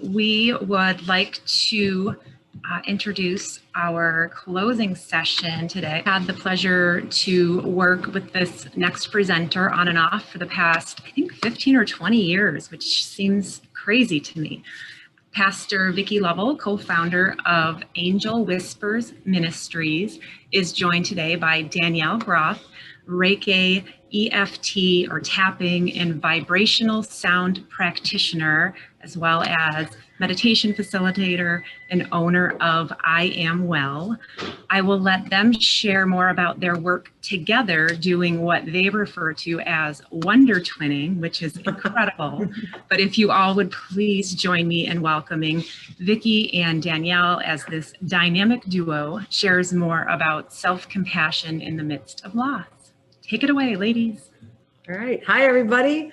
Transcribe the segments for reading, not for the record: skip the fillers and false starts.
We would like to introduce our closing session today. I had the pleasure to work with this next presenter on and off for the past, I think, 15 or 20 years, which seems crazy to me. Pastor Vicky Lovell, co-founder of Angel Whispers Ministries, is joined today by Danielle Groth, Reiki, EFT or tapping and vibrational sound practitioner, as well as meditation facilitator and owner of I Am Well. I will let them share more about their work together doing what they refer to as wonder twinning, which is incredible. But if you all would please join me in welcoming Vicky and Danielle as this dynamic duo shares more about self-compassion in the midst of loss. Take it away, ladies. All right. Hi, everybody.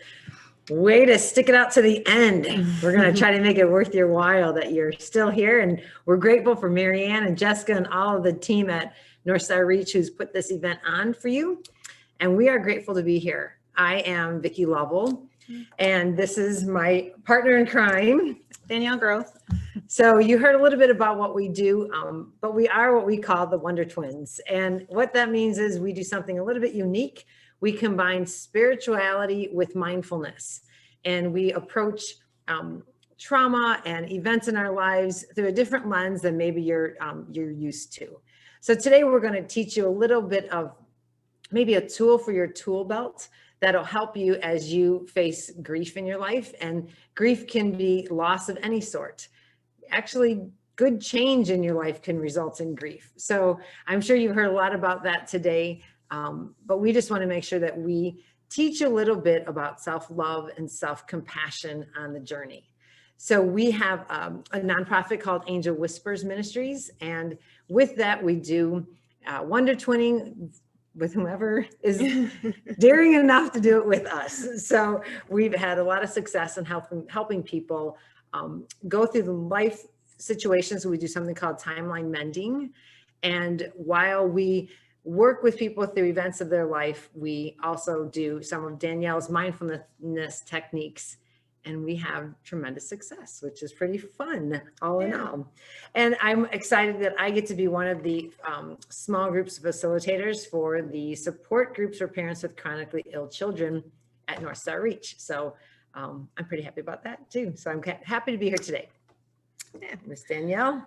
Way to stick it out to the end. We're going to try to make it worth your while that you're still here. And we're grateful for Marianne and Jessica and all of the team at Northstar Reach who's put this event on for you. And we are grateful to be here. I am Vicky Lovell, and this is my partner in crime, Danielle Groth. So you heard a little bit about what we do, but we are what we call the Wonder Twins. And what that means is we do something a little bit unique. We combine spirituality with mindfulness, and we approach trauma and events in our lives through a different lens than maybe you're used to. So today we're going to teach you a little bit of maybe a tool for your tool belt that'll help you as you face grief in your life. And grief can be loss of any sort. Actually, good change in your life can result in grief. So I'm sure you've heard a lot about that today, but we just want to make sure that we teach a little bit about self-love and self-compassion on the journey. So we have a nonprofit called Angel Whispers Ministries, and with that we do wonder twinning with whomever is daring enough to do it with us. So we've had a lot of success in helping people go through the life situations. We do something called timeline mending. And while we work with people through events of their life, we also do some of Danielle's mindfulness techniques. And we have tremendous success, which is pretty fun, all in all. And I'm excited that I get to be one of the small groups of facilitators for the support groups for parents with chronically ill children at Northstar Reach. So I'm pretty happy about that too. So I'm happy to be here today. Miss Danielle.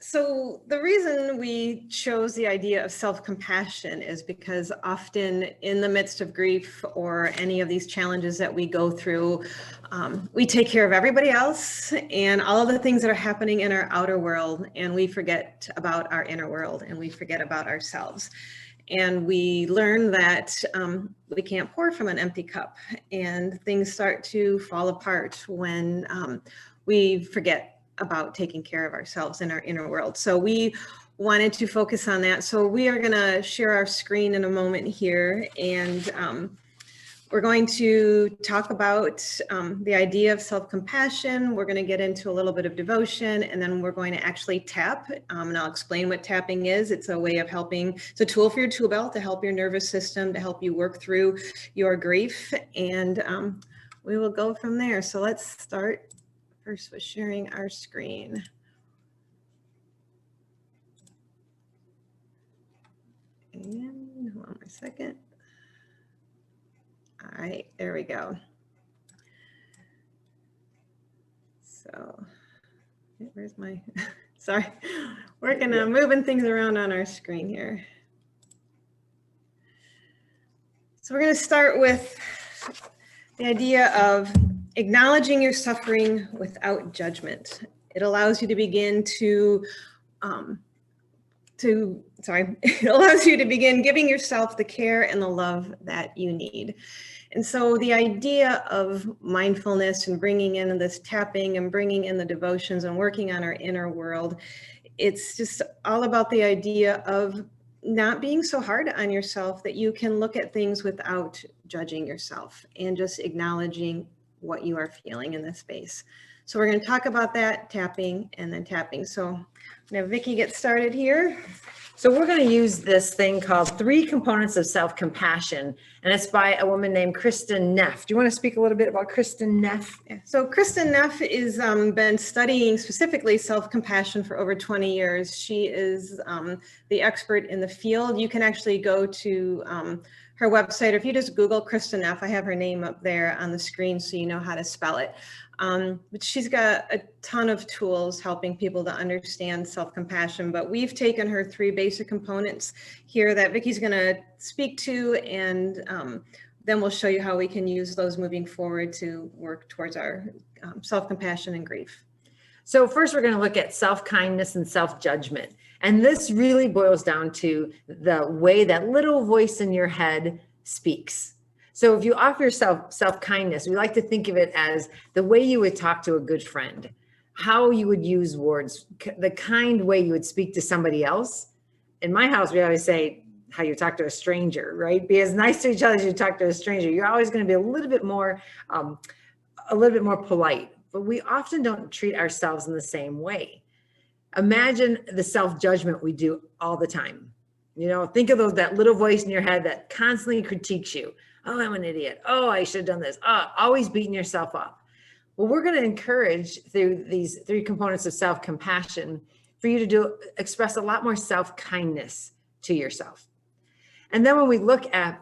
So the reason we chose the idea of self-compassion is because often in the midst of grief or any of these challenges that we go through, we take care of everybody else and all of the things that are happening in our outer world, and we forget about our inner world and we forget about ourselves. And we learn that we can't pour from an empty cup, and things start to fall apart when we forget about taking care of ourselves in our inner world. So we wanted to focus on that. So we are going to share our screen in a moment here, and we're going to talk about the idea of self-compassion. We're going to get into a little bit of devotion, and then we're going to actually tap, and I'll explain what tapping is. It's a way of helping, it's a tool for your tool belt to help your nervous system, to help you work through your grief, and we will go from there. So let's start first with sharing our screen. And hold on a second. All right, there we go. So where's my, sorry, working on moving things around on our screen here. So we're going to start with the idea of acknowledging your suffering without judgment. It allows you to begin it allows you to begin giving yourself the care and the love that you need. And so the idea of mindfulness and bringing in this tapping and bringing in the devotions and working on our inner world, it's just all about the idea of not being so hard on yourself, that you can look at things without judging yourself and just acknowledging what you are feeling in this space. So we're going to talk about that, tapping and then tapping. So I'm going to have Vicky get started here. So we're going to use this thing called 3 Components of Self-Compassion, and it's by a woman named Kristen Neff. Do you want to speak a little bit about Kristen Neff? Yeah. So Kristen Neff is been studying specifically self-compassion for over 20 years. She is the expert in the field. You can actually go to her website, or if you just Google Kristen Neff, I have her name up there on the screen so you know how to spell it. But she's got a ton of tools helping people to understand self-compassion, but we've taken her 3 basic components here that Vicky's going to speak to, and then we'll show you how we can use those moving forward to work towards our self-compassion and grief. So first we're going to look at self-kindness and self-judgment. And this really boils down to the way that little voice in your head speaks. So if you offer yourself self-kindness, we like to think of it as the way you would talk to a good friend, how you would use words, the kind way you would speak to somebody else. In my house, we always say how you talk to a stranger, right? Be as nice to each other as you talk to a stranger. You're always going to be a little bit more polite, but we often don't treat ourselves in the same way. Imagine the self-judgment we do all the time. You know, think of that little voice in your head that constantly critiques you. Oh, I'm an idiot. Oh, I should have done this. Oh, always beating yourself up. Well, we're going to encourage through these 3 components of self-compassion for you to express a lot more self-kindness to yourself. And then when we look at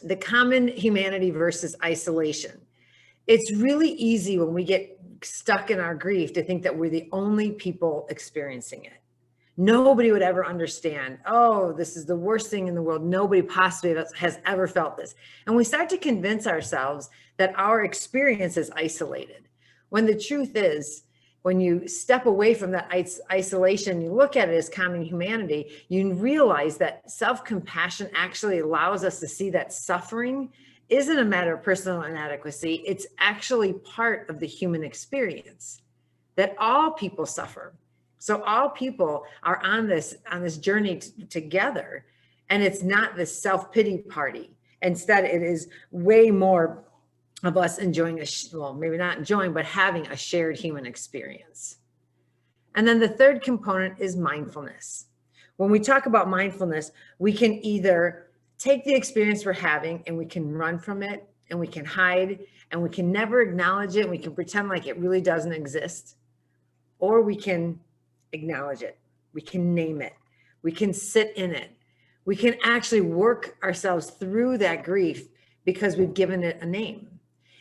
the common humanity versus isolation, it's really easy when we get stuck in our grief to think that we're the only people experiencing it. Nobody would ever understand, oh, this is the worst thing in the world. Nobody possibly has ever felt this. And we start to convince ourselves that our experience is isolated. When the truth is, when you step away from that isolation, you look at it as common humanity, you realize that self-compassion actually allows us to see that suffering isn't a matter of personal inadequacy. It's actually part of the human experience, that all people suffer. So all people are on this journey together, and it's not this self-pity party. Instead, it is way more of us enjoying well, maybe not enjoying, but having a shared human experience. And then the 3rd component is mindfulness. When we talk about mindfulness, we can either take the experience we're having and we can run from it, and we can hide, and we can never acknowledge it, and we can pretend like it really doesn't exist, or we can acknowledge it. We can name it. We can sit in it. We can actually work ourselves through that grief because we've given it a name.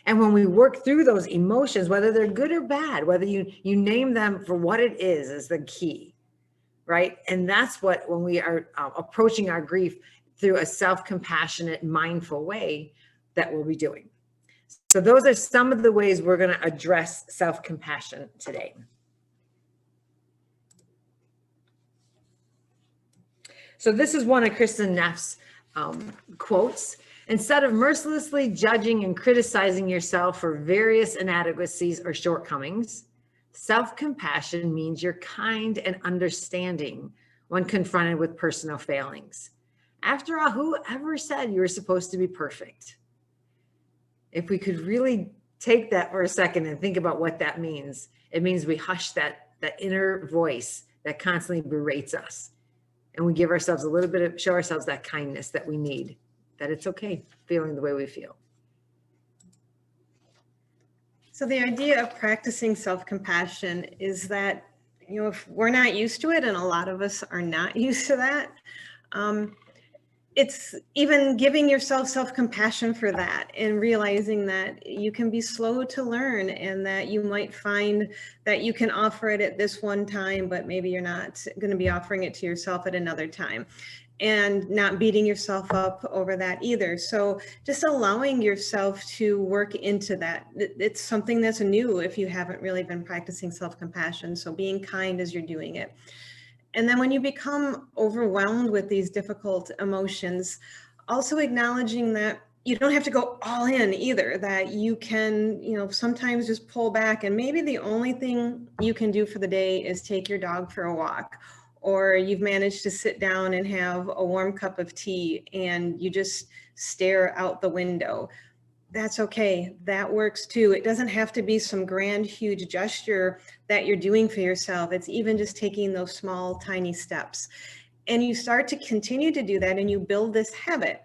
And when we work through those emotions, whether they're good or bad, whether you name them for what it is the key, right? And that's what, when we are approaching our grief through a self-compassionate, mindful way, that we'll be doing. So those are some of the ways we're going to address self-compassion today. So this is one of Kristen Neff's quotes. Instead of mercilessly judging and criticizing yourself for various inadequacies or shortcomings, self-compassion means you're kind and understanding when confronted with personal failings. After all, whoever said you were supposed to be perfect? If we could really take that for a second and think about what that means, it means we hush that inner voice that constantly berates us. And we give ourselves a little bit of, show ourselves that kindness that we need, that it's okay feeling the way we feel. So the idea of practicing self-compassion is that, you know, if we're not used to it, and a lot of us are not used to that, it's even giving yourself self-compassion for that, and realizing that you can be slow to learn, and that you might find that you can offer it at this one time, but maybe you're not going to be offering it to yourself at another time, and not beating yourself up over that either. So just allowing yourself to work into that. It's something that's new if you haven't really been practicing self-compassion. So being kind as you're doing it. And then when you become overwhelmed with these difficult emotions, also acknowledging that you don't have to go all in either, that you can, you know, sometimes just pull back, and maybe the only thing you can do for the day is take your dog for a walk, or you've managed to sit down and have a warm cup of tea and you just stare out the window. that's okay. That works too. It doesn't have to be some grand, huge gesture that you're doing for yourself. It's even just taking those small, tiny steps. And you start to continue to do that and you build this habit.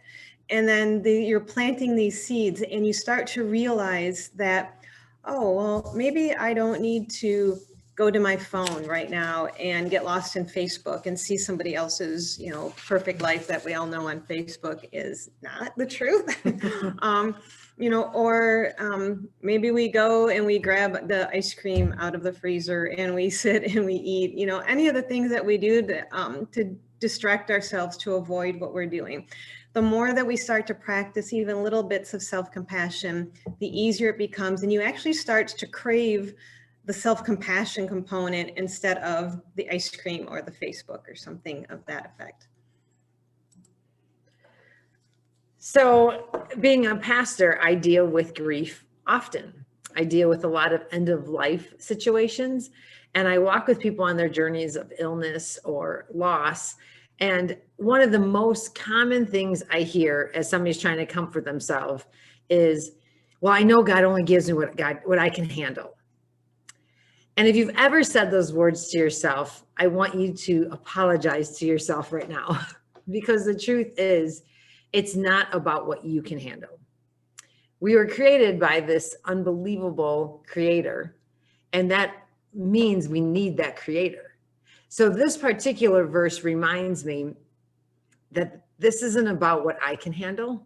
And then you're planting these seeds and you start to realize that, oh, well, maybe I don't need to go to my phone right now and get lost in Facebook and see somebody else's, perfect life that we all know on Facebook is not the truth. Or maybe we go and we grab the ice cream out of the freezer and we sit and we eat, any of the things that we do to distract ourselves to avoid what we're doing. The more that we start to practice even little bits of self-compassion, the easier it becomes. And you actually start to crave the self-compassion component instead of the ice cream or the Facebook or something of that effect. So being a pastor, I deal with grief often. I deal with a lot of end of life situations, and I walk with people on their journeys of illness or loss. And one of the most common things I hear as somebody's trying to comfort themselves is, well, I know God only gives me what I can handle. And if you've ever said those words to yourself, I want you to apologize to yourself right now, because the truth is, it's not about what you can handle. We were created by this unbelievable creator, and that means we need that creator. So this particular verse reminds me that this isn't about what I can handle.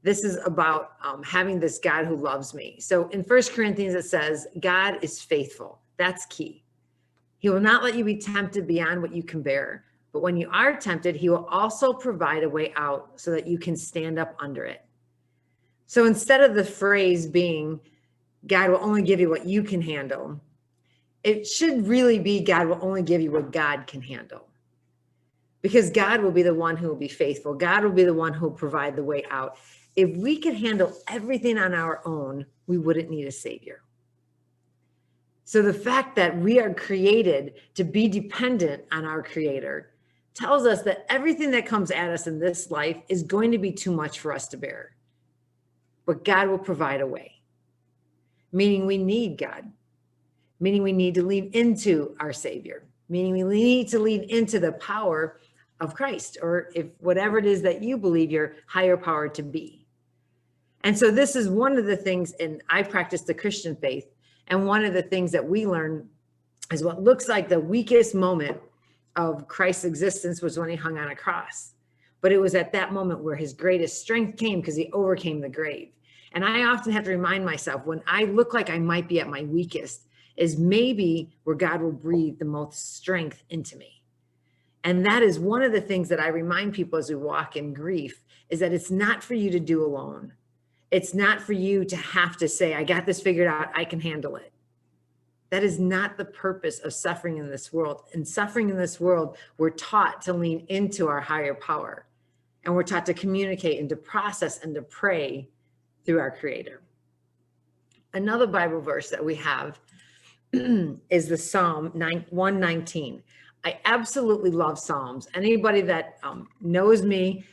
This is about having this God who loves me. So in 1 Corinthians, it says, God is faithful. That's key. He will not let you be tempted beyond what you can bear. But when you are tempted, he will also provide a way out so that you can stand up under it. So instead of the phrase being, God will only give you what you can handle, it should really be, God will only give you what God can handle. Because God will be the one who will be faithful. God will be the one who will provide the way out. If we could handle everything on our own, we wouldn't need a savior. So the fact that we are created to be dependent on our creator tells us that everything that comes at us in this life is going to be too much for us to bear. But God will provide a way. Meaning we need God. Meaning we need to lean into our Savior. Meaning we need to lean into the power of Christ, or if whatever it is that you believe your higher power to be. And so this is one of the things, and I practice the Christian faith, and one of the things that we learn is what looks like the weakest moment of Christ's existence was when he hung on a cross. But it was at that moment where his greatest strength came, because he overcame the grave. And I often have to remind myself, when I look like I might be at my weakest, is maybe where God will breathe the most strength into me. And that is one of the things that I remind people as we walk in grief, is that it's not for you to do alone. It's not for you to have to say, I got this figured out, I can handle it. That is not the purpose of suffering in this world. In suffering in this world, we're taught to lean into our higher power. And we're taught to communicate and to process and to pray through our Creator. Another Bible verse that we have is the Psalm 119. I absolutely love Psalms. Anybody that knows me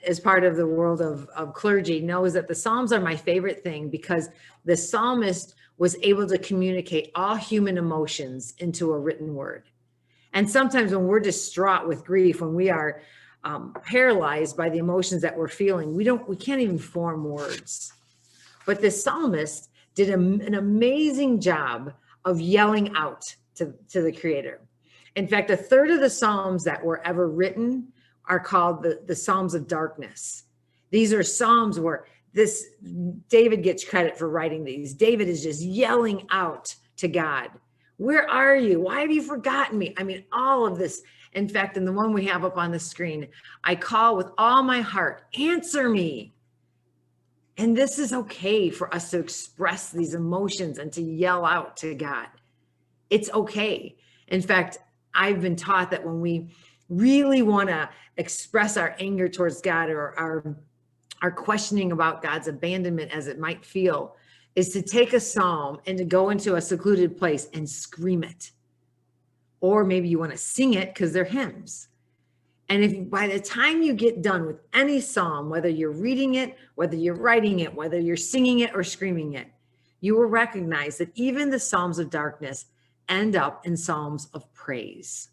as part of the world of clergy knows that the Psalms are my favorite thing, because the psalmist was able to communicate all human emotions into a written word. And sometimes when we're distraught with grief, when we are paralyzed by the emotions that we're feeling, we can't even form words. But the psalmist did an amazing job of yelling out to the Creator. In fact, a third of the Psalms that were ever written are called the Psalms of Darkness. These are Psalms where David gets credit for writing these. David is just yelling out to God. Where are you? Why have you forgotten me? I mean, all of this. In fact, in the one we have up on the screen, I call with all my heart, answer me. And this is okay for us to express these emotions and to yell out to God. It's okay. In fact, I've been taught that when we really want to express our anger towards God, or our questioning about God's abandonment as it might feel, is to take a psalm and to go into a secluded place and scream it. Or maybe you want to sing it because they're hymns. And if by the time you get done with any psalm, whether you're reading it, whether you're writing it, whether you're singing it or screaming it, you will recognize that even the Psalms of darkness end up in Psalms of praise.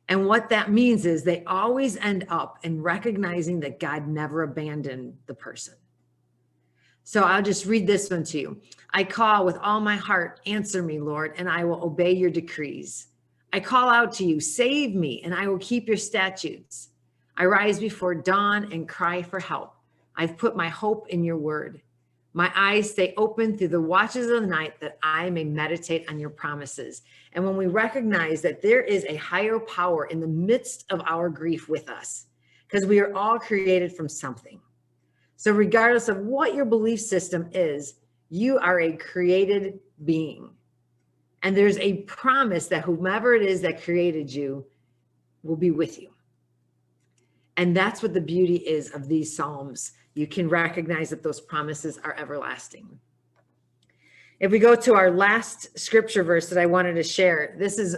And what that means is they always end up in recognizing that God never abandoned the person. So I'll just read this one to you. I call with all my heart, answer me, Lord, and I will obey your decrees. I call out to you, save me, and I will keep your statutes. I rise before dawn and cry for help. I've put my hope in your word. My eyes stay open through the watches of the night that I may meditate on your promises. And when we recognize that there is a higher power in the midst of our grief with us, because we are all created from something. So regardless of what your belief system is, you are a created being. And there's a promise that whomever it is that created you will be with you. And that's what the beauty is of these Psalms. You can recognize that those promises are everlasting. If we go to our last scripture verse that I wanted to share, this is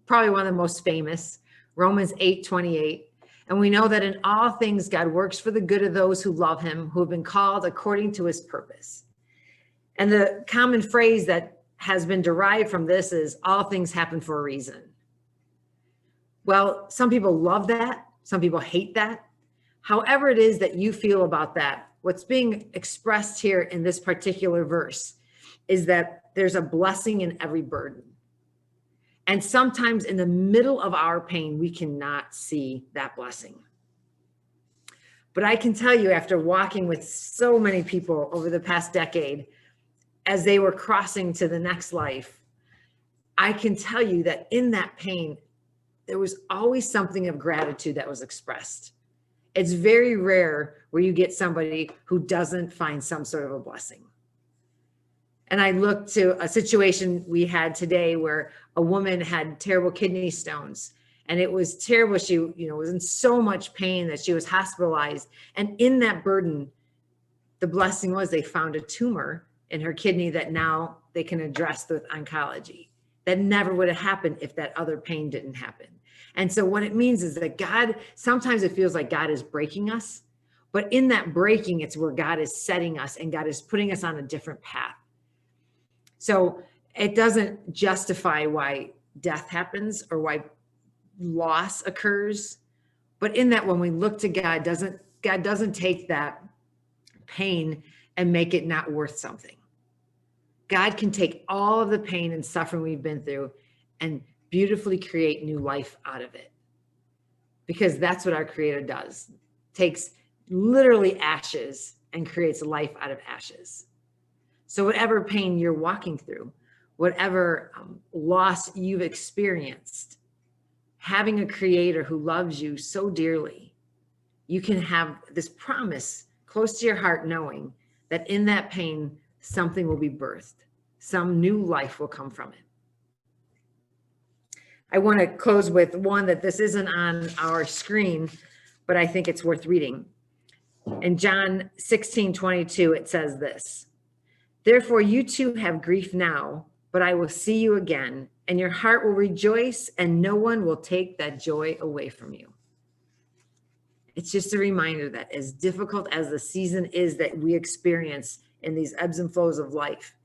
probably one of the most famous, Romans 8:28. And we know that in all things, God works for the good of those who love him, who have been called according to his purpose. And the common phrase that has been derived from this is all things happen for a reason. Well, some people love that. Some people hate that. However it is that you feel about that, what's being expressed here in this particular verse is that there's a blessing in every burden. And sometimes in the middle of our pain, we cannot see that blessing. But I can tell you, after walking with so many people over the past decade, as they were crossing to the next life, I can tell you that in that pain, there was always something of gratitude that was expressed. It's very rare where you get somebody who doesn't find some sort of a blessing. And I looked to a situation we had today where a woman had terrible kidney stones, and it was terrible. She, was in so much pain that she was hospitalized. And in that burden, the blessing was they found a tumor in her kidney that now they can address with oncology. That never would have happened if that other pain didn't happen. And so what it means is that God, sometimes it feels like God is breaking us, but in that breaking, it's where God is setting us and God is putting us on a different path. So it doesn't justify why death happens or why loss occurs. But in that, when we look to God doesn't take that pain and make it not worth something. God can take all of the pain and suffering we've been through and beautifully create new life out of it. Because that's what our Creator does. Takes literally ashes and creates life out of ashes. So whatever pain you're walking through, whatever loss you've experienced, having a Creator who loves you so dearly, you can have this promise close to your heart, knowing that in that pain, something will be birthed. Some new life will come from it. I want to close with one that this isn't on our screen, but I think it's worth reading. In John 16:22, it says this: "Therefore you too have grief now, but I will see you again, and your heart will rejoice, and no one will take that joy away from you." It's just a reminder that as difficult as the season is that we experience in these ebbs and flows of life,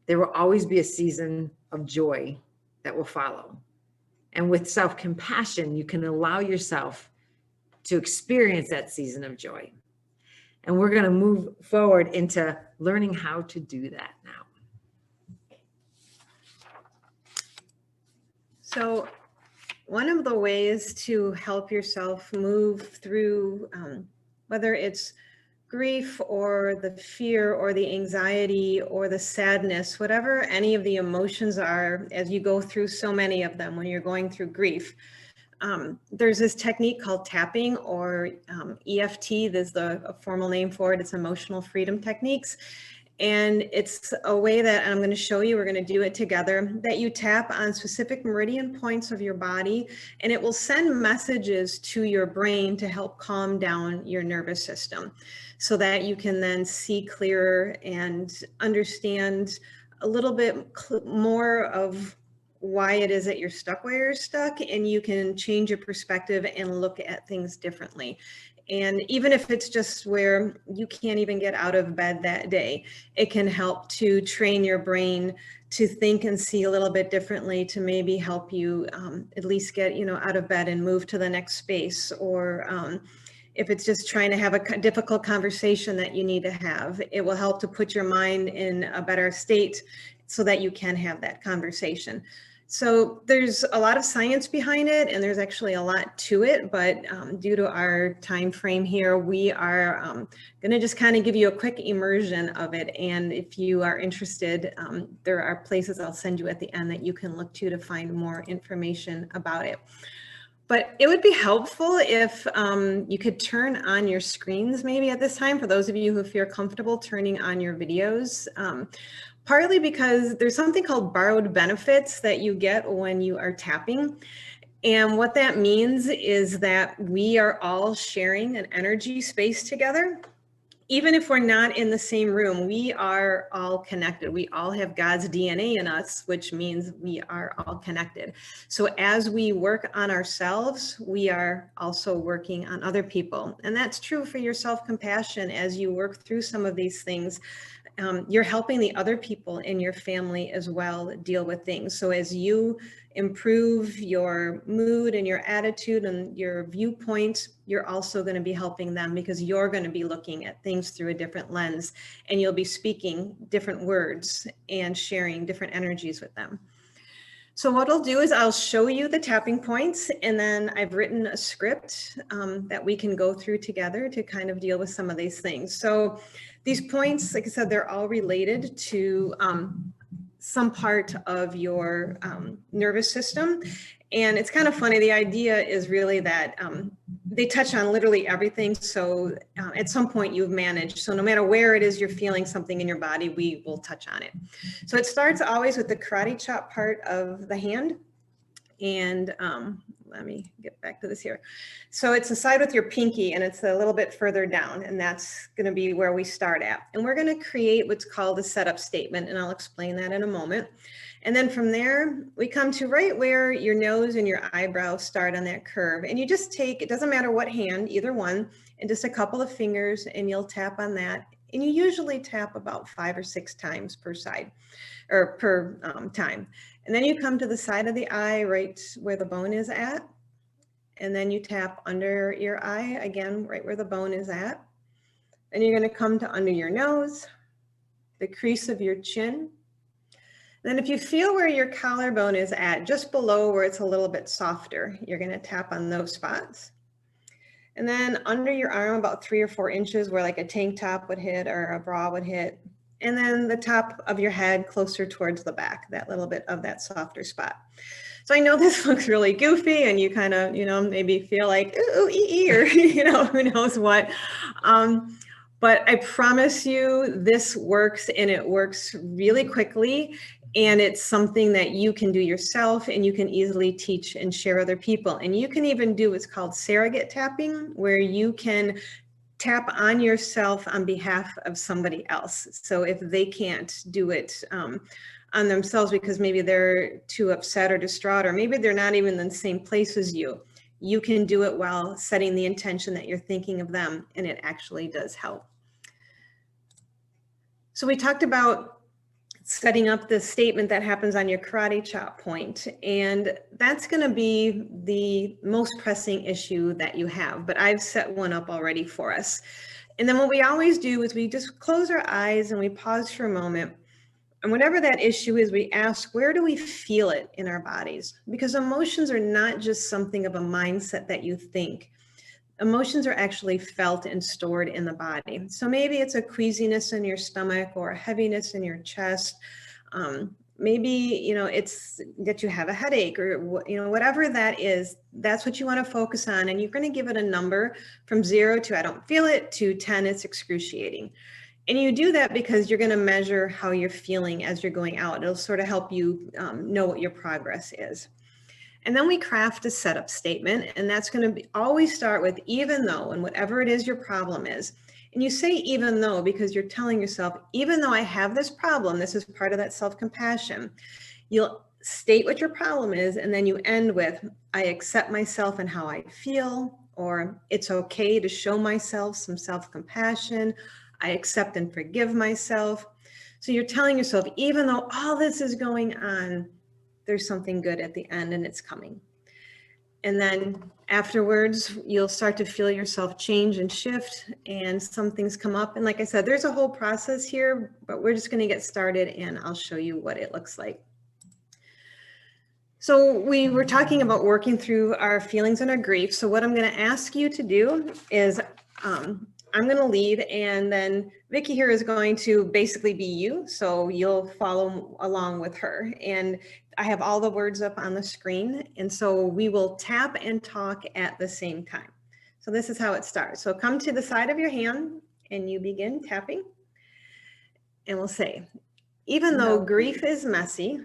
there will always be a season of joy that will follow. And with self-compassion, you can allow yourself to experience that season of joy. And we're going to move forward into learning how to do that now. So one of the ways to help yourself move through, whether it's grief or the fear or the anxiety or the sadness, whatever any of the emotions are, as you go through so many of them when you're going through grief, there's this technique called tapping, or EFT. There's a formal name for it. It's emotional freedom techniques. And it's a way that I'm going to show you, we're going to do it together, that you tap on specific meridian points of your body, and it will send messages to your brain to help calm down your nervous system so that you can then see clearer and understand a little bit more of why it is that you're stuck where you're stuck, and you can change your perspective and look at things differently. And even if it's just where you can't even get out of bed that day, it can help to train your brain to think and see a little bit differently, to maybe help you at least get, out of bed and move to the next space. Or if it's just trying to have a difficult conversation that you need to have, it will help to put your mind in a better state so that you can have that conversation. So there's a lot of science behind it, and there's actually a lot to it, but due to our time frame here, we are going to just kind of give you a quick immersion of it. And if you are interested, there are places I'll send you at the end that you can look to find more information about it. But it would be helpful if you could turn on your screens maybe at this time, for those of you who feel comfortable turning on your videos. Partly because there's something called borrowed benefits that you get when you are tapping. And what that means is that we are all sharing an energy space together. Even if we're not in the same room, we are all connected. We all have God's DNA in us, which means we are all connected. So as we work on ourselves, we are also working on other people. And that's true for your self-compassion. As you work through some of these things, you're helping the other people in your family as well deal with things. So as you improve your mood and your attitude and your viewpoint, you're also going to be helping them, because you're going to be looking at things through a different lens, and you'll be speaking different words and sharing different energies with them. So what I'll do is I'll show you the tapping points, and then I've written a script that we can go through together to kind of deal with some of these things. So these points, like I said, they're all related to some part of your nervous system. And it's kind of funny. The idea is really that they touch on literally everything. So at some point you've managed. So no matter where it is you're feeling something in your body, we will touch on it. So it starts always with the karate chop part of the hand. And let me get back to this here. So it's the side with your pinky, and it's a little bit further down, and that's going to be where we start at. And we're going to create what's called a setup statement, and I'll explain that in a moment. And then from there, we come to right where your nose and your eyebrow start on that curve. And you just take, it doesn't matter what hand, either one, and just a couple of fingers, and you'll tap on that. And you usually tap about 5 or 6 times per side, or per time. And then you come to the side of the eye, right where the bone is at. And then you tap under your eye, again, right where the bone is at. Then you're going to come to under your nose, the crease of your chin. Then if you feel where your collarbone is at, just below where it's a little bit softer, you're going to tap on those spots. And then under your arm, about 3 or 4 inches, where like a tank top would hit or a bra would hit. And then the top of your head closer towards the back, that little bit of that softer spot. So I know this looks really goofy, and you kind of, maybe feel like, ooh, or, who knows what. But I promise you this works, and it works really quickly. And it's something that you can do yourself, and you can easily teach and share other people. And you can even do what's called surrogate tapping, where you can tap on yourself on behalf of somebody else. So if they can't do it on themselves because maybe they're too upset or distraught, or maybe they're not even in the same place as you, you can do it while setting the intention that you're thinking of them, and it actually does help. So we talked about setting up the statement that happens on your karate chop point, and that's going to be the most pressing issue that you have, but I've set one up already for us. And then what we always do is we just close our eyes and we pause for a moment, and whatever that issue is, we ask, where do we feel it in our bodies? Because emotions are not just something of a mindset that you think. Emotions are actually felt and stored in the body. So maybe it's a queasiness in your stomach or a heaviness in your chest. Maybe, it's that you have a headache, or, whatever that is, that's what you want to focus on. And you're going to give it a number from 0 to I don't feel it to 10, it's excruciating. And you do that because you're going to measure how you're feeling as you're going out. It'll sort of help you know what your progress is. And then we craft a setup statement, and that's going to always start with even though, and whatever it is your problem is. And you say even though because you're telling yourself, even though I have this problem, this is part of that self-compassion. You'll state what your problem is, and then you end with, I accept myself and how I feel, or it's okay to show myself some self-compassion. I accept and forgive myself. So you're telling yourself, even though all this is going on, there's something good at the end and it's coming. And then afterwards, you'll start to feel yourself change and shift, and some things come up. And like I said, there's a whole process here, but we're just going to get started and I'll show you what it looks like. So we were talking about working through our feelings and our grief. So what I'm going to ask you to do is I'm going to lead, and then Vicky here is going to basically be you. So you'll follow along with her. And I have all the words up on the screen. And so we will tap and talk at the same time. So this is how it starts. So come to the side of your hand and you begin tapping. And we'll say, even though grief is messy,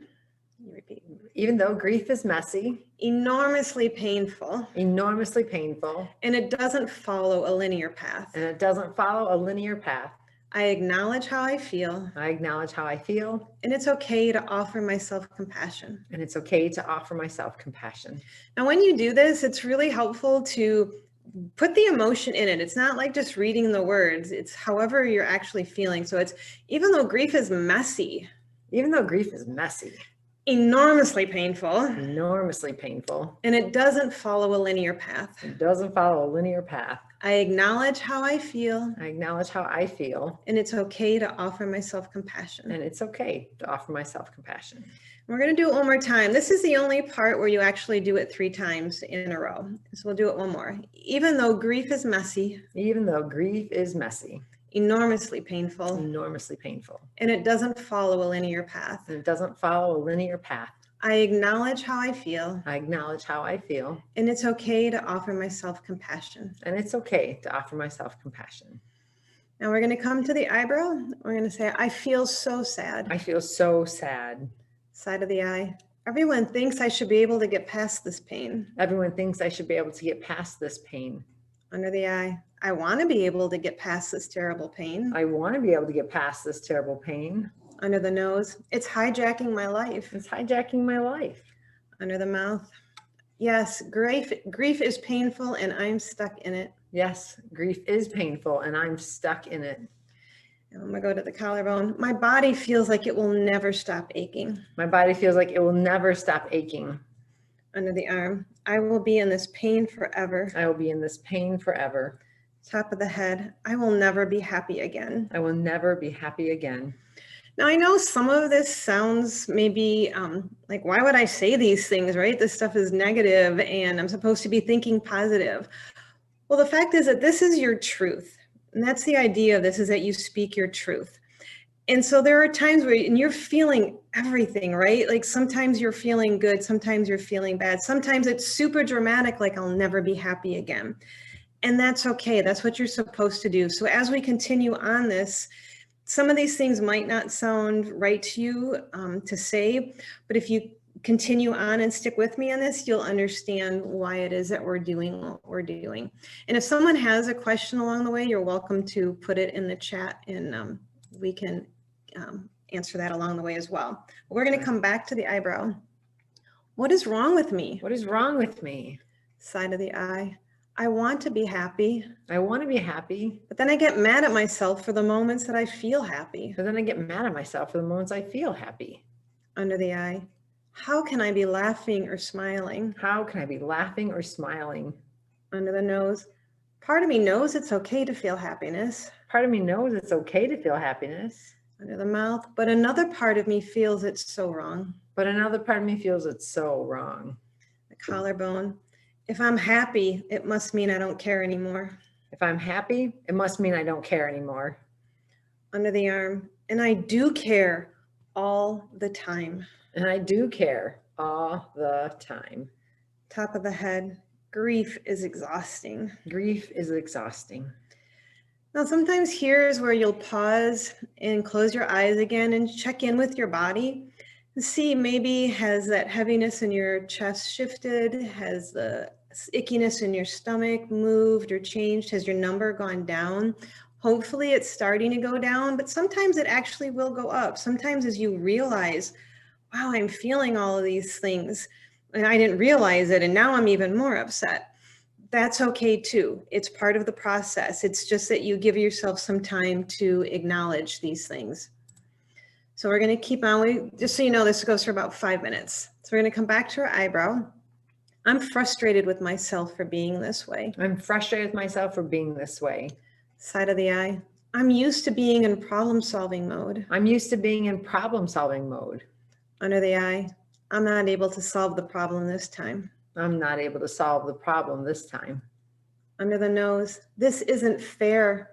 you repeat. Even though grief is messy, Enormously painful, enormously painful, and it doesn't follow a linear path. and it doesn't follow a linear path, I acknowledge how I feel, I acknowledge how I feel, and it's okay to offer myself compassion. and it's okay to offer myself compassion. Now, when you do this, it's really helpful to put the emotion in it. It's not like just reading the words. It's however you're actually feeling. So it's, even though grief is messy, Even though grief is messy, enormously painful, enormously painful, and it doesn't follow a linear path, it doesn't follow a linear path, I acknowledge how I feel, I acknowledge how I feel, and it's okay to offer myself compassion. and it's okay to offer myself compassion. We're going to do it one more time. This is the only part where you actually do it 3 times in a row. So we'll do it one more. Even though grief is messy, Even though grief is messy, enormously painful, enormously painful, and it doesn't follow a linear path, and it doesn't follow a linear path, I acknowledge how I feel, I acknowledge how I feel, and it's okay to offer myself compassion. and it's okay to offer myself compassion. Now we're going to come to the eyebrow. We're going to say, I feel so sad. I feel so sad. Side of the eye. Everyone thinks I should be able to get past this pain. Everyone thinks I should be able to get past this pain. Under the eye. I want to be able to get past this terrible pain. I want to be able to get past this terrible pain. Under the nose. It's hijacking my life. It's hijacking my life. Under the mouth. Yes, grief is painful and I'm stuck in it. Yes, grief is painful and I'm stuck in it. And I'm going to go to the collarbone. My body feels like it will never stop aching. My body feels like it will never stop aching. Under the arm. I will be in this pain forever. I will be in this pain forever. Top of the head. I will never be happy again. I will never be happy again. Now, I know some of this sounds maybe like, why would I say these things, right? This stuff is negative and I'm supposed to be thinking positive. Well, the fact is that this is your truth. And that's the idea of this, is that you speak your truth. And so there are times where you're feeling everything, right? Like sometimes you're feeling good, sometimes you're feeling bad. Sometimes it's super dramatic, like I'll never be happy again. And that's okay. That's what you're supposed to do. So as we continue on this, some of these things might not sound right to you to say, but if you continue on and stick with me on this, you'll understand why it is that we're doing what we're doing. And if someone has a question along the way, you're welcome to put it in the chat and we can answer that along the way as well. We're going to come back to the eyebrow. What is wrong with me? What is wrong with me? Side of the eye. I want to be happy. I want to be happy, But then I get mad at myself for the moments that I feel happy. but then I get mad at myself for the moments I feel happy. Under the eye. How can I be laughing or smiling? How can I be laughing or smiling? Under the nose. Part of me knows it's okay to feel happiness. Part of me knows it's okay to feel happiness, Under the mouth. But another part of me feels it's so wrong. but another part of me feels it's so wrong. The collarbone. If I'm happy, it must mean I don't care anymore. If I'm happy, it must mean I don't care anymore. Under the arm. And I do care all the time. And I do care all the time. Top of the head. Grief is exhausting. Grief is exhausting. Now, sometimes here's where you'll pause and close your eyes again and check in with your body and see, maybe has that heaviness in your chest shifted? Has the ickiness in your stomach moved or changed? Has your number gone down? Hopefully it's starting to go down, but sometimes it actually will go up. Sometimes as you realize, wow, I'm feeling all of these things and I didn't realize it. And now I'm even more upset. That's okay too. It's part of the process. It's just that you give yourself some time to acknowledge these things. So we're going to keep on. Just so you know, this goes for about 5 minutes. So we're going to come back to our eyebrow. I'm frustrated with myself for being this way. I'm frustrated with myself for being this way. Side of the eye. I'm used to being in problem-solving mode. I'm used to being in problem-solving mode. Under the eye. I'm not able to solve the problem this time. I'm not able to solve the problem this time. Under the nose. This isn't fair.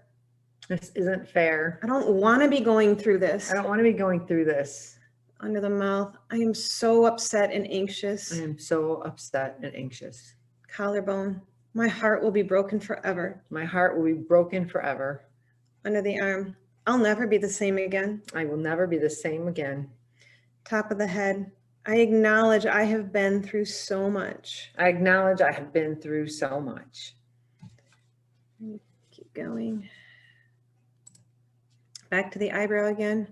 This isn't fair. I don't want to be going through this. I don't want to be going through this. Under the mouth. I am so upset and anxious. I am so upset and anxious. Collarbone. My heart will be broken forever. My heart will be broken forever. Under the arm. I'll never be the same again. I will never be the same again. Top of the head. I acknowledge I have been through so much. I acknowledge I have been through so much. Keep going. Back to the eyebrow again.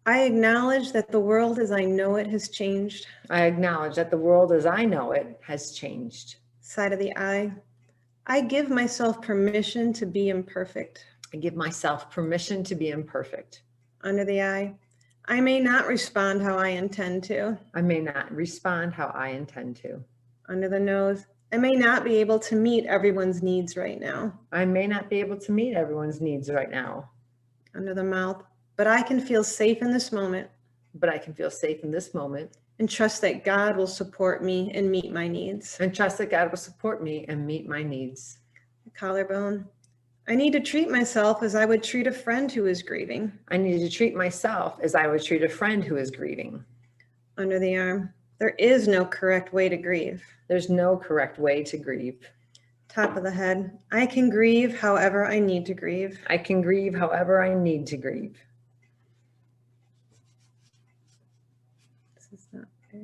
I acknowledge that the world as I know it has changed. I acknowledge that the world as I know it has changed. Side of the eye. I give myself permission to be imperfect. I give myself permission to be imperfect. Under the eye. I may not respond how I intend to. I may not respond how I intend to. Under the nose. I may not be able to meet everyone's needs right now. I may not be able to meet everyone's needs right now. Under the mouth. But I can feel safe in this moment. But I can feel safe in this moment. And trust that God will support me and meet my needs. And trust that God will support me and meet my needs. Collarbone. I need to treat myself as I would treat a friend who is grieving. I need to treat myself as I would treat a friend who is grieving. Under the arm. There is no correct way to grieve. There's no correct way to grieve. Top of the head. I can grieve however I need to grieve. I can grieve however I need to grieve. This is not fair.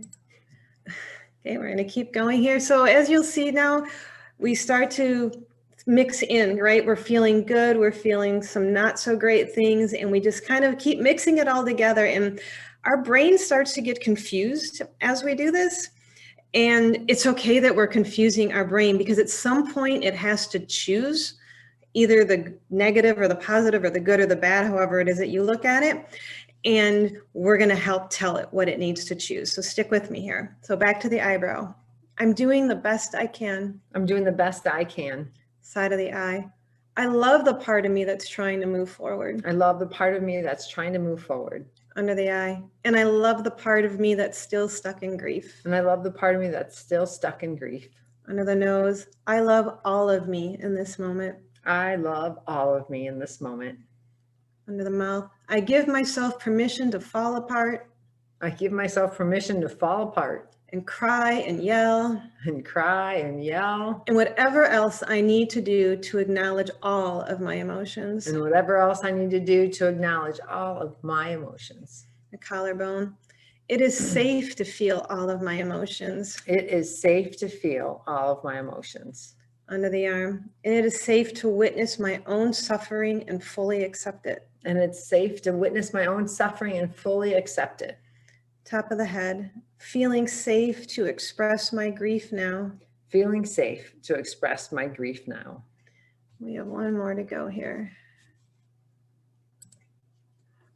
Okay, we're going to keep going here. So as you'll see now, we start to mix in, right? We're feeling good. We're feeling some not so great things. And we just kind of keep mixing it all together. And our brain starts to get confused as we do this. And it's okay that we're confusing our brain because at some point it has to choose either the negative or the positive or the good or the bad, however it is that you look at it. And we're going to help tell it what it needs to choose. So stick with me here. So back to the eyebrow. I'm doing the best I can. I'm doing the best I can. Side of the eye. I love the part of me that's trying to move forward. I love the part of me that's trying to move forward. Under the eye. And I love the part of me that's still stuck in grief. And I love the part of me that's still stuck in grief. Under the nose. I love all of me in this moment. I love all of me in this moment. Under the mouth. I give myself permission to fall apart. I give myself permission to fall apart. And cry and yell. And cry and yell. And whatever else I need to do to acknowledge all of my emotions. And whatever else I need to do to acknowledge all of my emotions. The collarbone. It is safe to feel all of my emotions. It is safe to feel all of my emotions. Under the arm. And it is safe to witness my own suffering and fully accept it. And it's safe to witness my own suffering and fully accept it. Top of the head. Feeling safe to express my grief now. Feeling safe to express my grief now. We have one more to go here.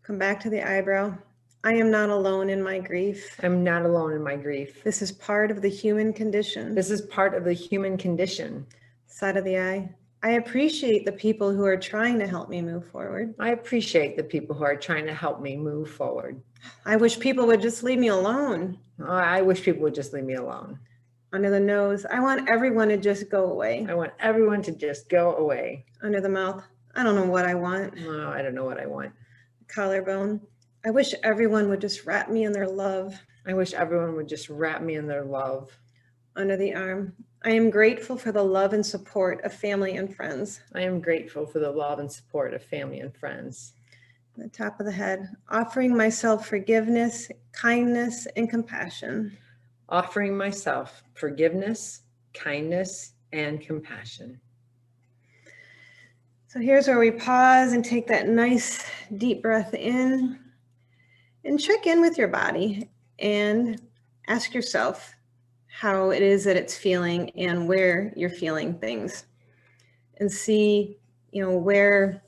Come back to the eyebrow. I am not alone in my grief. I'm not alone in my grief. This is part of the human condition. This is part of the human condition. Side of the eye. I appreciate the people who are trying to help me move forward. I appreciate the people who are trying to help me move forward. I wish people would just leave me alone. I wish people would just leave me alone. Under the nose. I want everyone to just go away. I want everyone to just go away. Under the mouth. I don't know what I want. No, I don't know what I want. Collarbone. I wish everyone would just wrap me in their love. I wish everyone would just wrap me in their love. Under the arm. I am grateful for the love and support of family and friends. I am grateful for the love and support of family and friends. The top of the head, offering myself forgiveness, kindness, and compassion. Offering myself forgiveness, kindness, and compassion. So here's where we pause and take that nice deep breath in and check in with your body. and ask yourself how it is that it's feeling and where you're feeling things, and see, where,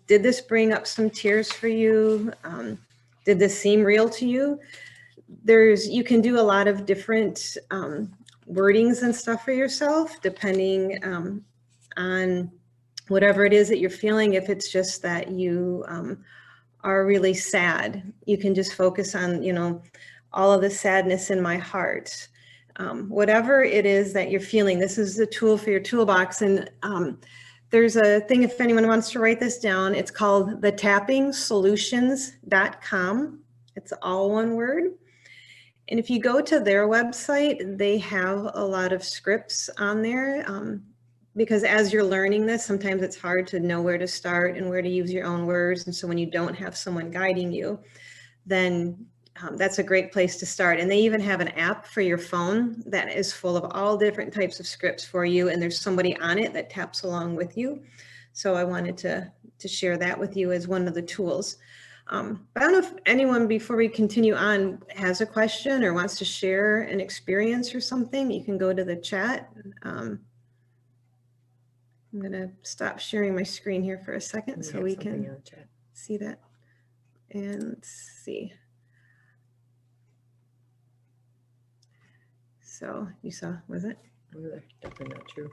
did this bring up some tears for you? Did this seem real to you? You can do a lot of different wordings and stuff for yourself, depending on whatever it is that you're feeling. If it's just that you are really sad, you can just focus on, all of the sadness in my heart. Whatever it is that you're feeling, this is the tool for your toolbox. And there's a thing, if anyone wants to write this down, it's called thetappingsolutions.com. It's all one word. And if you go to their website, they have a lot of scripts on there, because as you're learning this, sometimes it's hard to know where to start and where to use your own words. And so when you don't have someone guiding you, then that's a great place to start. And they even have an app for your phone that is full of all different types of scripts for you. And there's somebody on it that taps along with you. So I wanted to share that with you as one of the tools. But I don't know if anyone, before we continue on, has a question or wants to share an experience or something. You can go to the chat. I'm going to stop sharing my screen here for a second so we can see that and see. So you saw, was it? Definitely not true.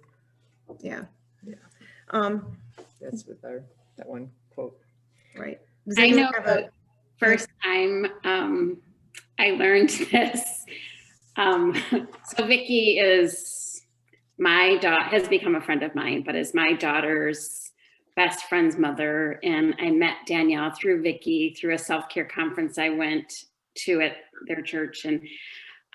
Yeah. Yeah. That's with that one quote. Right. I know the first time I learned this. So Vicky is my daughter, has become a friend of mine, but is my daughter's best friend's mother. And I met Danielle through Vicky, through a self-care conference I went to at their church. And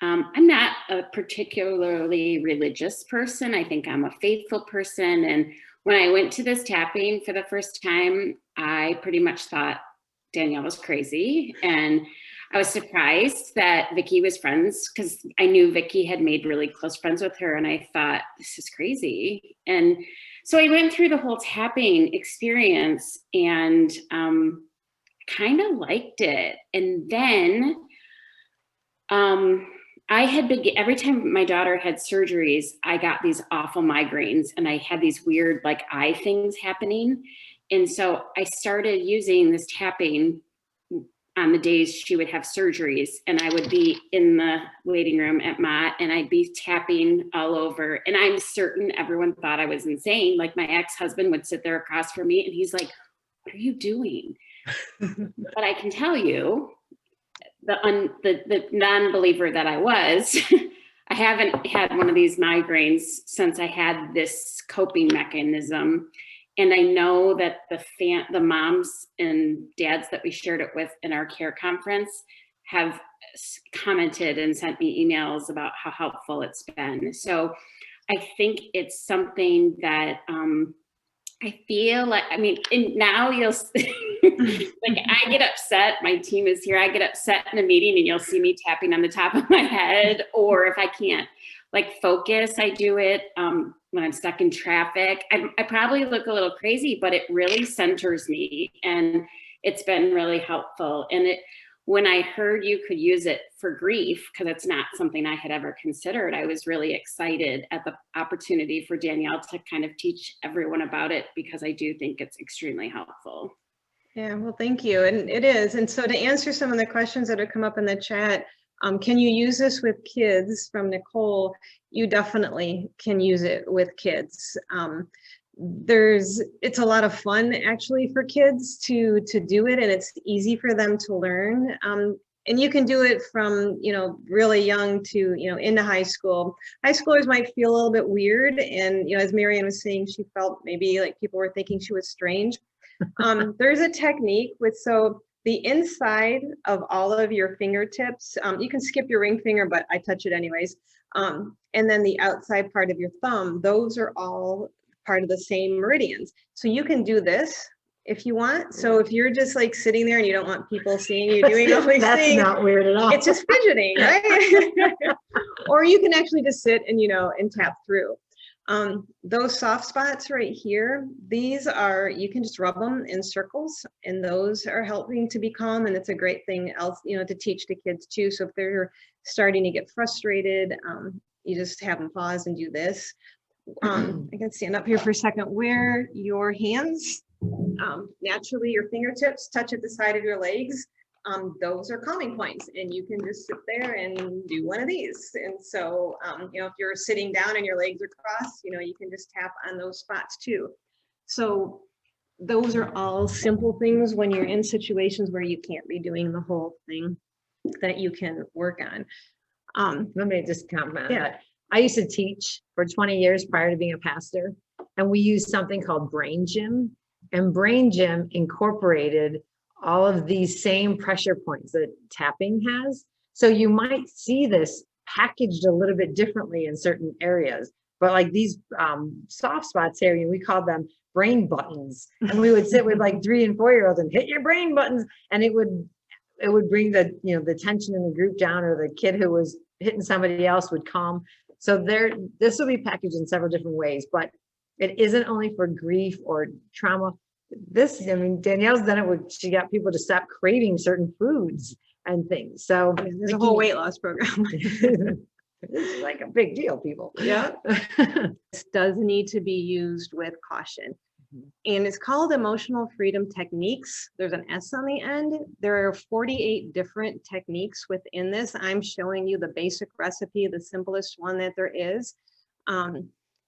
I'm not a particularly religious person. I think I'm a faithful person. And when I went to this tapping for the first time, I pretty much thought Danielle was crazy. And I was surprised that Vicky was friends, because I knew Vicky had made really close friends with her. And I thought, this is crazy. And so I went through the whole tapping experience and kind of liked it. And then I had every time my daughter had surgeries, I got these awful migraines and I had these weird like eye things happening. And so I started using this tapping on the days she would have surgeries, and I would be in the waiting room at Mott and I'd be tapping all over. And I'm certain everyone thought I was insane. Like my ex-husband would sit there across from me and he's like, what are you doing? But I can tell you, the non-believer that I was, I haven't had one of these migraines since I had this coping mechanism. And I know that the moms and dads that we shared it with in our care conference have commented and sent me emails about how helpful it's been. So I think it's something that I feel like, I mean, and now you'll like I get upset, my team is here, I get upset in a meeting and you'll see me tapping on the top of my head, or if I can't like focus, I do it when I'm stuck in traffic. I probably look a little crazy, but it really centers me and it's been really helpful. And when I heard you could use it for grief, because it's not something I had ever considered, I was really excited at the opportunity for Danielle to kind of teach everyone about it, because I do think it's extremely helpful. Yeah, well, thank you. And it is. And so to answer some of the questions that have come up in the chat, can you use this with kids, from Nicole? You definitely can use it with kids. It's a lot of fun actually for kids to do it, and it's easy for them to learn. And you can do it from, really young to, into high school. High schoolers might feel a little bit weird. And, as Marianne was saying, she felt maybe like people were thinking she was strange. There's a technique so the inside of all of your fingertips, you can skip your ring finger, but I touch it anyways. And then the outside part of your thumb, those are all part of the same meridians. So you can do this if you want. So if you're just like sitting there and you don't want people seeing you doing all these things, that's not weird at all. It's just fidgeting, right? Or you can actually just sit and, and tap through. Those soft spots right here, these are, you can just rub them in circles, and those are helping to be calm. And it's a great thing else, you know, to teach the kids too. So if they're starting to get frustrated, you just have them pause and do this. I can stand up here for a second, where your hands, naturally your fingertips touch at the side of your legs. Those are calming points, and you can just sit there and do one of these. And so, you know, if you're sitting down and your legs are crossed, you know, you can just tap on those spots too. So those are all simple things when you're in situations where you can't be doing the whole thing that you can work on. Let me just comment on Yeah. that. I used to teach for 20 years prior to being a pastor, and we used something called Brain Gym, and Brain Gym incorporated all of these same pressure points that tapping has. So you might see this packaged a little bit differently in certain areas, but like these soft spots here, we called them brain buttons, and we would sit with like 3 and 4-year-olds and hit your brain buttons, and it would bring the, you know, the tension in the group down, or the kid who was hitting somebody else would calm. So this will be packaged in several different ways, but it isn't only for grief or trauma. This, I mean, Danielle's done it with, she got people to stop craving certain foods and things. So There's a whole weight loss program. this is like a big deal, people. Yeah. This does need to be used with caution. And it's called emotional freedom techniques. There's an S on the end. There are 48 different techniques within this. I'm showing you the basic recipe, the simplest one that there is.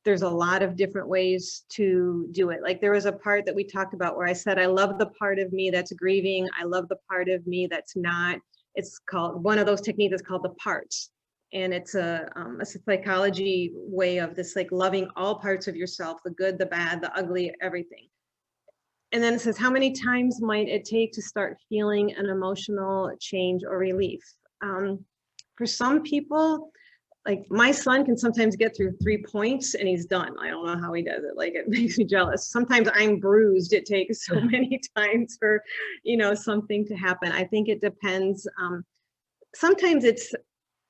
There's a lot of different ways to do it. Like there was a part that we talked about where I said, I love the part of me that's grieving. I love the part of me that's not. It's called, one of those techniques is called the parts. And it's a psychology way of this, like loving all parts of yourself, the good, the bad, the ugly, everything. And then it says, how many times might it take to start feeling an emotional change or relief? For some people, like my son can sometimes get through 3 points and he's done. I don't know how he does it. Like it makes me jealous. Sometimes I'm bruised. It takes so many times for, you know, something to happen. I think it depends. Sometimes it's,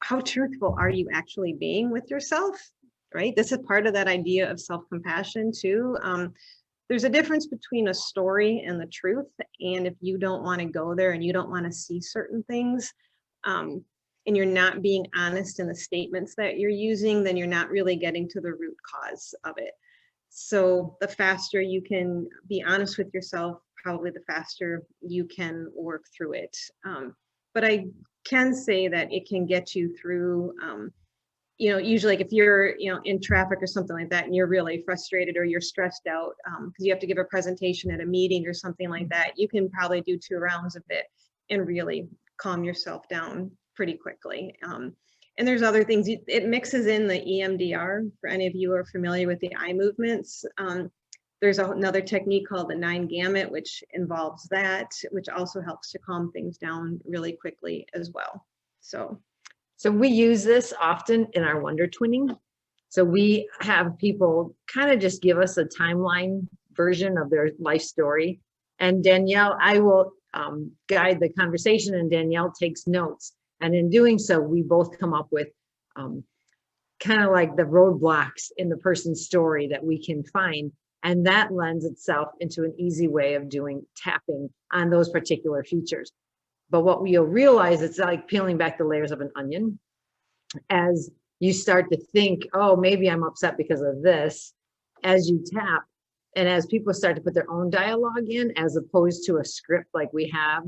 how truthful are you actually being with yourself, right? This is part of that idea of self-compassion too. There's a difference between a story and the truth. And if you don't want to go there and you don't want to see certain things, and you're not being honest in the statements that you're using, then you're not really getting to the root cause of it. So the faster you can be honest with yourself, probably the faster you can work through it. But I can say that it can get you through, you know, usually like if you're, you know, in traffic or something like that, and you're really frustrated or you're stressed out because you have to give a presentation at a meeting or something like that, you can probably do 2 rounds of it and really calm yourself down pretty quickly. And there's other things, it mixes in the EMDR, for any of you who are familiar with the eye movements. There's another technique called the 9 gamut, which involves that, which also helps to calm things down really quickly as well. So we use this often in our Wonder Twinning. So we have people kind of just give us a timeline version of their life story. And Danielle, I will guide the conversation, and Danielle takes notes. And in doing so, we both come up with kind of like the roadblocks in the person's story that we can find. And that lends itself into an easy way of doing tapping on those particular features. But what you'll realize, it's like peeling back the layers of an onion. As you start to think, oh, maybe I'm upset because of this, as you tap, and as people start to put their own dialogue in, as opposed to a script like we have,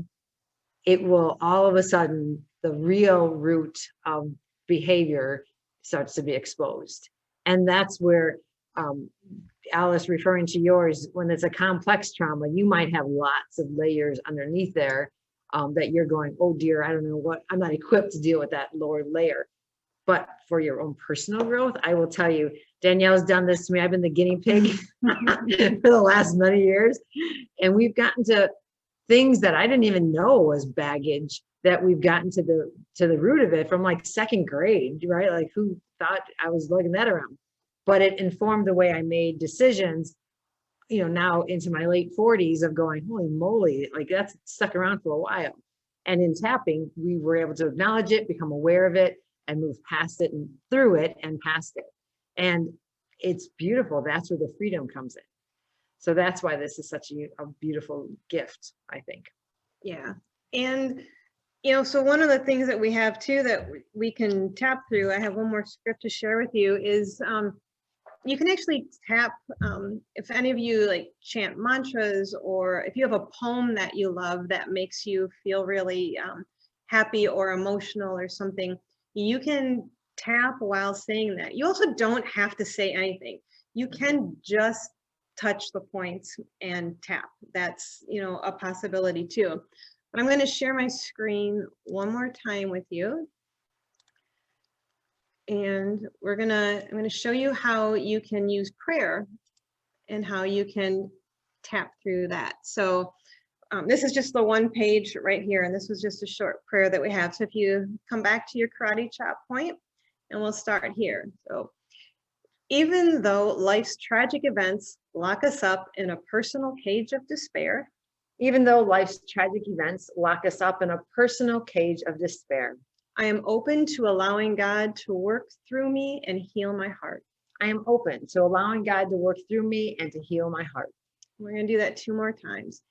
it will all of a sudden, the real root of behavior starts to be exposed. And that's where, Alice, referring to yours, when it's a complex trauma, you might have lots of layers underneath there that you're going, oh dear, I don't know what, I'm not equipped to deal with that lower layer. But for your own personal growth, I will tell you, Danielle's done this to me. I've been the guinea pig for the last many years. And we've gotten to things that I didn't even know was baggage, that we've gotten to the root of it from like 2nd grade, right? Like who thought I was lugging that around? But it informed the way I made decisions, you know, now into my late 40s, of going, holy moly, like that's stuck around for a while. And in tapping, we were able to acknowledge it, become aware of it, and move past it and through it and past it. And it's beautiful. That's where the freedom comes in. So that's why this is such a beautiful gift, I think. Yeah. And, so one of the things that we have too that we can tap through, I have one more script to share with you, is you can actually tap, if any of you like chant mantras, or if you have a poem that you love that makes you feel really happy or emotional or something, you can tap while saying that. You also don't have to say anything. You can just touch the points and tap. That's, a possibility too. But I'm going to share my screen one more time with you. And I'm going to show you how you can use prayer and how you can tap through that. So this is just the one page right here. And this was just a short prayer that we have. So if you come back to your karate chop point, and we'll start here. So even though life's tragic events lock us up in a personal cage of despair, even though life's tragic events lock us up in a personal cage of despair, I am open to allowing God to work through me and heal my heart. I am open to allowing God to work through me and to heal my heart. We're going to do that 2 more times.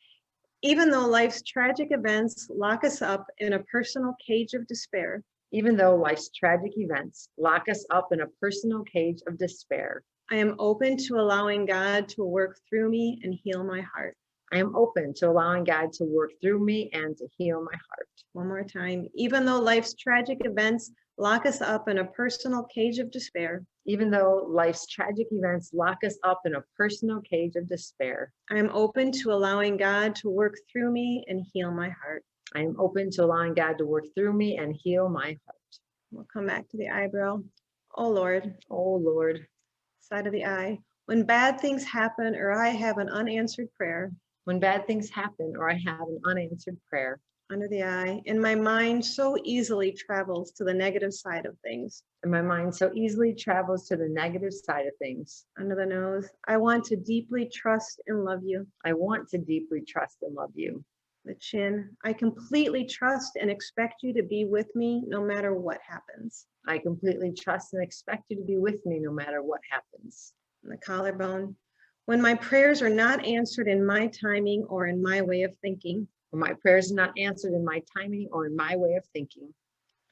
Even though life's tragic events lock us up in a personal cage of despair, even though life's tragic events lock us up in a personal cage of despair, I am open to allowing God to work through me and heal my heart. I am open to allowing God to work through me and to heal my heart. One more time. Even though life's tragic events lock us up in a personal cage of despair, even though life's tragic events lock us up in a personal cage of despair, I am open to allowing God to work through me and heal my heart. I am open to allowing God to work through me and heal my heart. We'll come back to the eyebrow. Oh Lord. Oh Lord. Side of the eye. When bad things happen or I have an unanswered prayer. When bad things happen or I have an unanswered prayer. Under the eye. And my mind so easily travels to the negative side of things. And my mind so easily travels to the negative side of things. Under the nose. I want to deeply trust and love you. I want to deeply trust and love you. The chin. I completely trust and expect you to be with me no matter what happens. I completely trust and expect you to be with me no matter what happens. And the collarbone. When my prayers are not answered in my timing or in my way of thinking. When my prayers are not answered in my timing or in my way of thinking.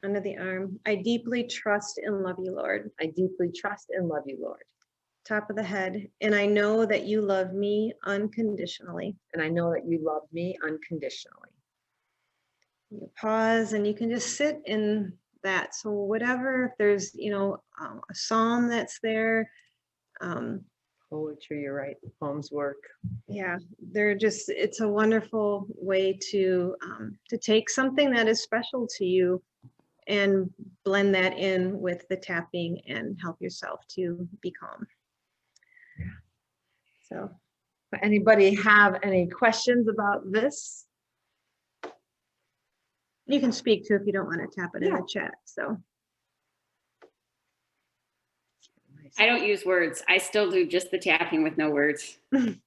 Under the arm. I deeply trust and love you, Lord. I deeply trust and love you, Lord. Top of the head. And I know that you love me unconditionally. And I know that you love me unconditionally. You pause and you can just sit in that. So whatever, if there's, a psalm that's there. Poetry, you're right. Poems work. Yeah, it's a wonderful way to take something that is special to you and blend that in with the tapping and help yourself to be calm. So, anybody have any questions about this? You can speak to if you don't want to tap it in the chat. So. I don't use words. I still do just the tapping with no words. And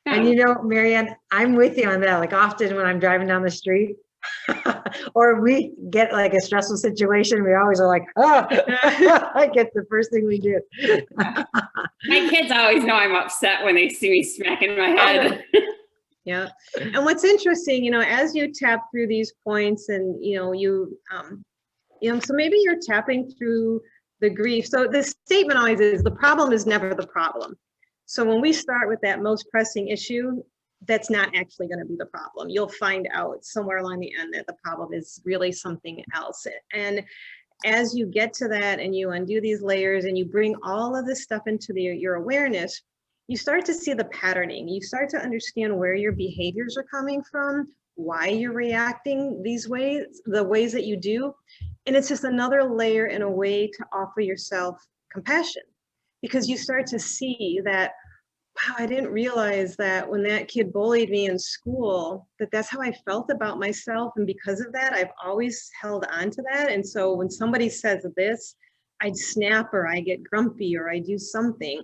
Marianne, I'm with you on that. Like often when I'm driving down the street or we get like a stressful situation, we always are like, oh, I get the first thing we do. My kids always know I'm upset when they see me smacking my head. Yeah. And what's interesting, as you tap through these points and, so maybe you're tapping through the grief. So the statement always is the problem is never the problem. So when we start with that most pressing issue, that's not actually going to be the problem. You'll find out somewhere along the end that the problem is really something else. And as you get to that and you undo these layers and you bring all of this stuff into your awareness, you start to see the patterning. You start to understand where your behaviors are coming from, why you're reacting these ways, the ways that you do. And it's just another layer and a way to offer yourself compassion, because you start to see that, wow, I didn't realize that when that kid bullied me in school, that's how I felt about myself. And because of that, I've always held on to that. And so when somebody says this, I'd snap or I get grumpy or I do something.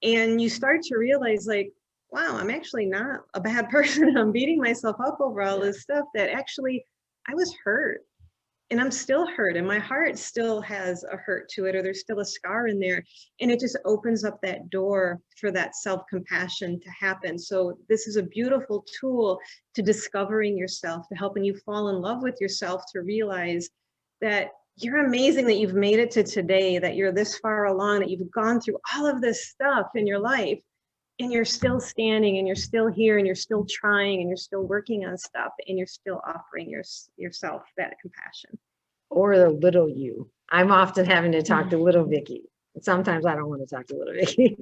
And you start to realize like, wow, I'm actually not a bad person. I'm beating myself up over all this stuff that actually I was hurt. and I'm still hurt, and my heart still has a hurt to it, or there's still a scar in there. And it just opens up that door for that self-compassion to happen. So this is a beautiful tool to discovering yourself, to helping you fall in love with yourself, to realize that you're amazing, that you've made it to today, that you're this far along, that you've gone through all of this stuff in your life, and you're still standing, and you're still here, and you're still trying, and you're still working on stuff, and you're still offering yourself that compassion. Or the little you. I'm often having to talk to little Vicky. Sometimes I don't want to talk to little Vicky.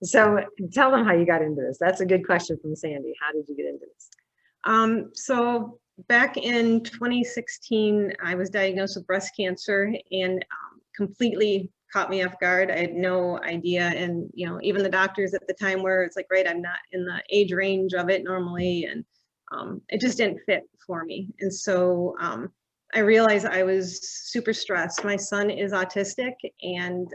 So tell them how you got into this. That's a good question from Sandy. How did you get into this? So back in 2016, I was diagnosed with breast cancer, and completely caught me off guard. I had no idea. And, you know, even the doctors at the time were, it's like, right, I'm not in the age range of it normally. And it just didn't fit for me. And so I realized I was super stressed. My son is autistic, and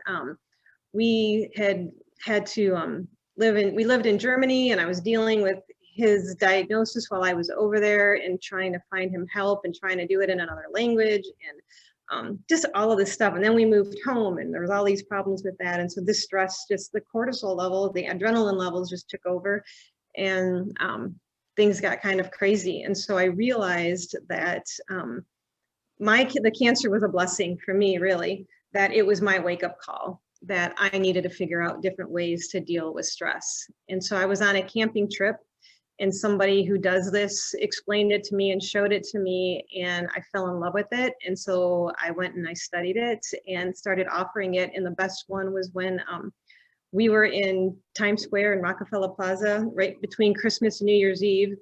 we had to we lived in Germany, and I was dealing with his diagnosis while I was over there and trying to find him help and trying to do it in another language, and just all of this stuff. And then we moved home, and there was all these problems with that. And so this stress, just the cortisol level, the adrenaline levels just took over, and things got kind of crazy. And so I realized that the cancer was a blessing for me, really, that it was my wake-up call, that I needed to figure out different ways to deal with stress. And so I was on a camping trip, and somebody who does this explained it to me and showed it to me, and I fell in love with it. And so I went and I studied it and started offering it. And the best one was when we were in Times Square in Rockefeller Plaza, right between Christmas and New Year's Eve,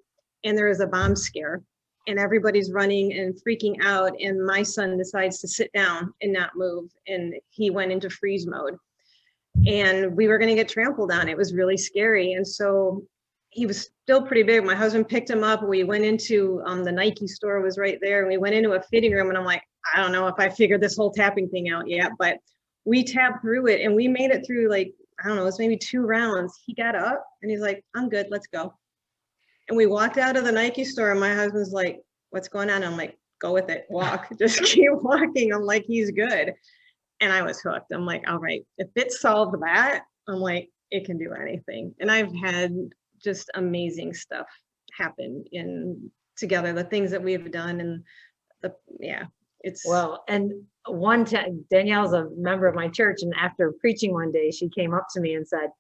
and there was a bomb scare, and everybody's running and freaking out. And my son decides to sit down and not move, and he went into freeze mode, and we were going to get trampled on. It was really scary. And so he was still pretty big. My husband picked him up. We went into the Nike store was right there, and we went into a fitting room, and I'm like, I don't know if I figured this whole tapping thing out yet, but we tapped through it, and we made it through, like, I don't know, it was maybe 2 rounds. He got up and he's like, I'm good, let's go. And we walked out of the Nike store, and my husband's like, what's going on? I'm like, go with it, walk, just keep walking. I'm like, he's good. And I was hooked. I'm like, all right, if it solved that, I'm like, it can do anything. And I've had just amazing stuff happen together, the things that we've done, and it's well. And one time, Danielle's a member of my church, and after preaching one day, she came up to me and said,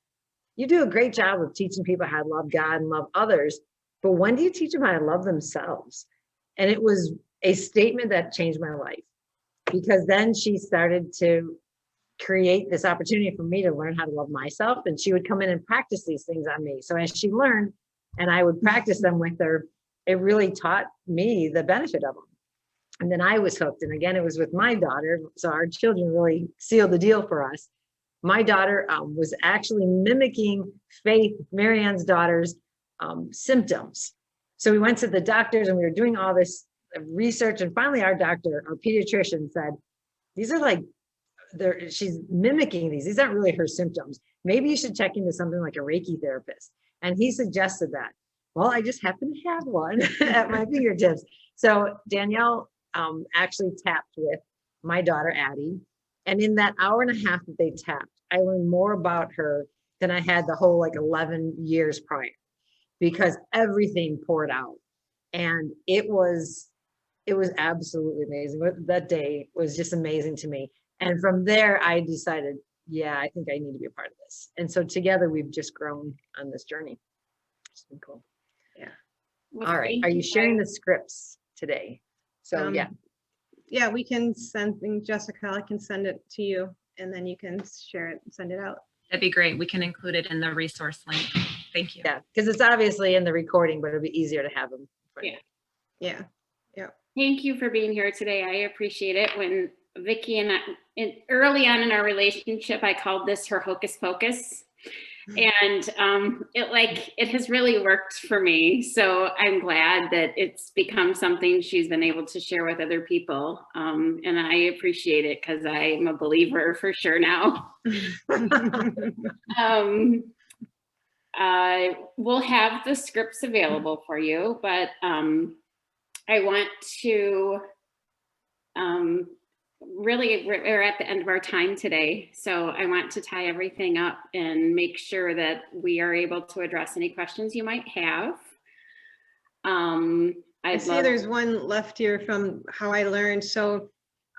you do a great job of teaching people how to love God and love others, but when do you teach them how to love themselves? And it was a statement that changed my life, because then she started to create this opportunity for me to learn how to love myself. And she would come in and practice these things on me. So as she learned and I would practice them with her, it really taught me the benefit of them. And then I was hooked. And again, it was with my daughter. So our children really sealed the deal for us. My daughter was actually mimicking Faith, Marianne's daughter's symptoms. So we went to the doctors, and we were doing all this research. And finally, our doctor, our pediatrician, said, these are like, she's mimicking these. These aren't really her symptoms. Maybe you should check into something like a Reiki therapist. And he suggested that. Well, I just happen to have one at my fingertips. So Danielle actually tapped with my daughter, Addie. And in that hour and a half that they tapped, I learned more about her than I had the whole 11 years prior, because everything poured out. And it was absolutely amazing. That day was just amazing to me. And from there, I decided, yeah, I think I need to be a part of this. And so together we've just grown on this journey. It's been cool. Yeah. Well, all right. Are you sharing the scripts today? So yeah, we can Jessica, I can send it to you, and then you can share it and send it out. That'd be great. We can include it in the resource link. Thank you. Yeah, because it's obviously in the recording, but it'll be easier to have them. Yeah. Thank you for being here today. I appreciate it. When Vicky and I, early on in our relationship, I called this her hocus pocus. And it has really worked for me. So I'm glad that it's become something she's been able to share with other people. And I appreciate it, because I'm a believer for sure now. We'll have the scripts available for you, but I want to really, we're at the end of our time today. So I want to tie everything up and make sure that we are able to address any questions you might have. I see there's one left here from how I learned. So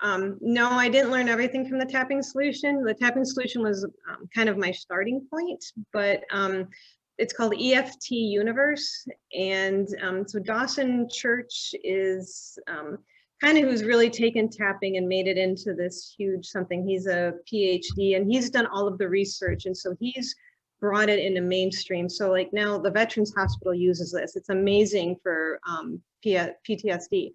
no, I didn't learn everything from the tapping solution. The tapping solution was kind of my starting point, but it's called EFT Universe. And so Dawson Church is kind of who's really taken tapping and made it into this huge something. He's a PhD and he's done all of the research. And so he's brought it into mainstream. So like now the Veterans Hospital uses this. It's amazing for PTSD.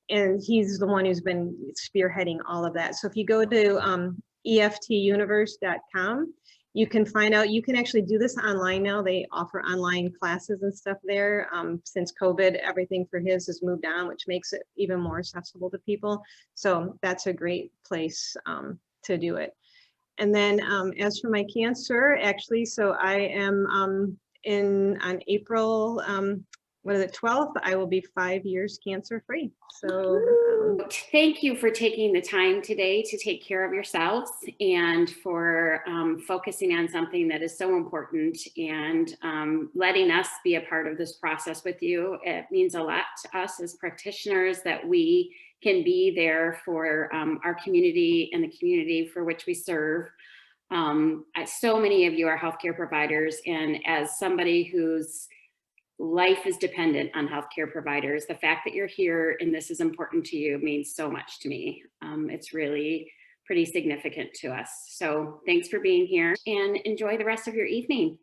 And he's the one who's been spearheading all of that. So if you go to EFTuniverse.com, you can find out, you can actually do this online now. They offer online classes and stuff there. Since COVID, everything for his has moved on, which makes it even more accessible to people. So that's a great place to do it. And then as for my cancer, actually, so I am on April, 12th, I will be 5 years cancer free. So thank you for taking the time today to take care of yourselves and for focusing on something that is so important and letting us be a part of this process with you. It means a lot to us as practitioners that we can be there for our community and the community for which we serve. So many of you are healthcare providers, and as somebody whose life is dependent on healthcare providers, the fact that you're here and this is important to you means so much to me. It's really pretty significant to us. So thanks for being here and enjoy the rest of your evening.